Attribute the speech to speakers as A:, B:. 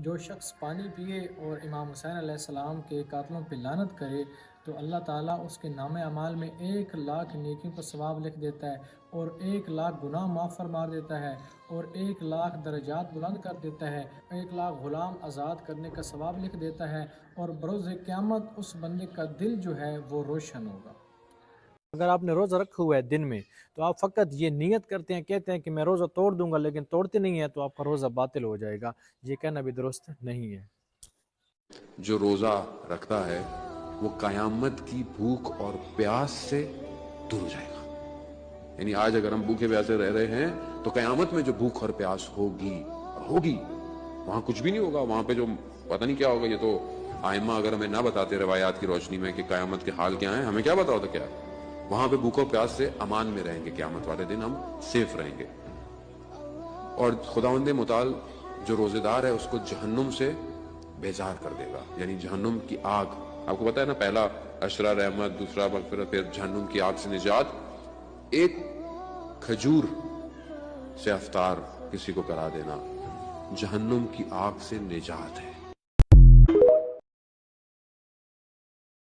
A: جو شخص پانی پیے اور امام حسین علیہ السلام کے قاتلوں پہ لعنت کرے تو اللہ تعالیٰ اس کے نام اعمال میں 1,00,000 نیکیوں کا ثواب لکھ دیتا ہے، اور 1,00,000 گناہ معاف فرما دیتا ہے، اور 1,00,000 درجات بلند کر دیتا ہے، 1,00,000 غلام آزاد کرنے کا ثواب لکھ دیتا ہے، اور بروز قیامت اس بندے کا دل جو ہے وہ روشن ہوگا۔
B: اگر آپ نے روزہ رکھا ہوا ہے دن میں تو آپ فقط یہ نیت کرتے ہیں، کہتے ہیں کہ میں روزہ توڑ دوں گا، لیکن توڑتے نہیں ہیں، تو آپ کا روزہ باطل ہو جائے گا۔ یہ کہنا بھی درست نہیں ہے۔
C: جو روزہ رکھتا ہے وہ قیامت کی بھوک اور پیاس سے دور ہو جائے گا۔ یعنی آج اگر ہم بھوکے پیاسے رہ رہے ہیں تو قیامت میں جو بھوک اور پیاس ہوگی وہاں کچھ بھی نہیں ہوگا، وہاں پہ جو پتہ نہیں کیا ہوگا۔ یہ تو آئمہ اگر ہمیں نہ بتاتے روایات کی روشنی میں کہ قیامت کے حال کیا ہیں، ہمیں کیا بتا ہوتا کیا ہے؟ وہاں پہ بھوک و پیاس سے امان میں رہیں گے، قیامت والے دن ہم سیف رہیں گے۔ اور خداوند متعال جو روزے دار ہے اس کو جہنم سے بیزار کر دے گا، یعنی جہنم کی آگ۔ آپ کو پتا ہے نا، پہلا عشرہ رحمت، دوسرا مغفرت، پھر جہنم کی آگ سے نجات۔ ایک کھجور سے افطار کسی کو کرا دینا جہنم کی آگ سے نجات ہے۔